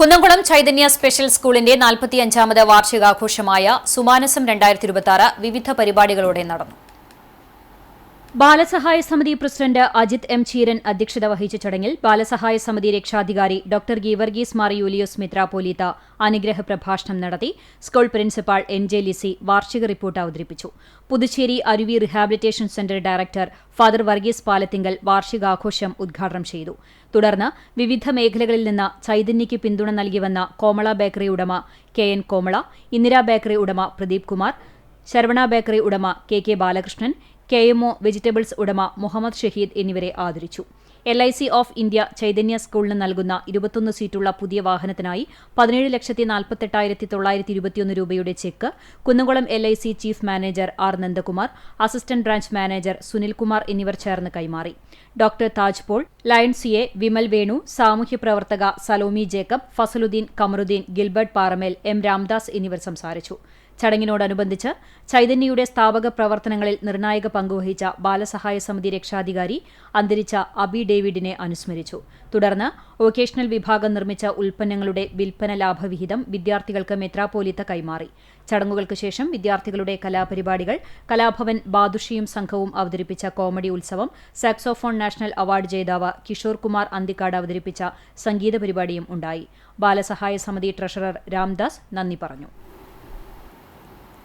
Kunnamkulam Chaitanya special സ്കൂളിന്റെ 45ാമത് വാർഷികാഘോഷമായ സുമാനസം 2026 വിവിധ പരിപാടികളോടെ നടന്നു. ബാലസഹായ സമിതി പ്രസിഡന്റ് അജിത് എം ചീരൻ അധ്യക്ഷത വഹിച്ച ചടങ്ങിൽ ബാലസഹായ സമിതി രക്ഷാധികാരി ഡോക്ടർ ഗീവർഗീസ് മാർ യൂലിയോസ് മെത്രാപ്പോലീത്ത അനുഗ്രഹ പ്രഭാഷണം നടത്തി. School principal N J Lissy വാർഷിക റിപ്പോർട്ട് അവതരിപ്പിച്ചു. Puducherry Aruvi rehabilitation centre director father Varghese Palathingal വാർഷികാഘോഷം ഉദ്ഘാടനം ചെയ്തു. തുടർന്ന് വിവിധ മേഖലകളിൽ നിന്ന് ചൈതന്യയ്ക്ക് പിന്തുണ നൽകിവന്ന കോമള ബേക്കറി ഉടമ K N Komala, Indira bakery ഉടമ പ്രദീപ് കുമാർ, ശരവണ ബേക്കറി ഉടമ K K Balakrishnan, KMO vegetables ഉടമ മുഹമ്മദ് ഷഹീദ് എന്നിവരെ ആദരിച്ചു. LIC ഓഫ് ഇന്ത്യ ചൈതന്യ സ്കൂളിന് നൽകുന്ന 21 സീറ്റുള്ള പുതിയ വാഹനത്തിനായി 17,48,921 രൂപയുടെ cheque Kunnamkulam LIC chief manager R Nandakumar, assistant branch manager Sunilkumar എന്നിവർ ചേർന്ന് കൈമാറി. Doctor Taj Paul, lion CA, Vimal Venu, സാമൂഹ്യ പ്രവർത്തക Salomi Jacob, Fazaluddin, Kamaruddin, Gilbert Paramel, M Ramdas എന്നിവർ സംസാരിച്ചു. ചടങ്ങിനോടനുബന്ധിച്ച് ചൈതന്യയുടെ സ്ഥാപക പ്രവർത്തനങ്ങളിൽ നിർണായക പങ്കുവഹിച്ച ബാലസഹായ സമിതി രക്ഷാധികാരി അന്തരിച്ച അബി ഡേവിഡിനെ അനുസ്മരിച്ചു. തുടർന്ന് വൊക്കേഷണൽ വിഭാഗം നിർമ്മിച്ച ഉൽപ്പന്നങ്ങളുടെ വിൽപ്പന ലാഭവിഹിതം വിദ്യാർത്ഥികൾക്ക് മെത്രാപ്പോലീത്ത കൈമാറി. ചടങ്ങുകൾക്ക് ശേഷം വിദ്യാർത്ഥികളുടെ കലാപരിപാടികൾ, കലാഭവൻ ബാദുഷിയും സംഘവും അവതരിപ്പിച്ച കോമഡി ഉത്സവം, സാക്സോഫോൺ നാഷണൽ അവാർഡ് ജേതാവ് കിഷോർ കുമാർ അന്തിക്കാട് അവതരിപ്പിച്ച സംഗീത പരിപാടിയും ഉണ്ടായി. ബാലസഹായ സമിതി ട്രഷറർ രാംദാസ് നന്ദി പറഞ്ഞു.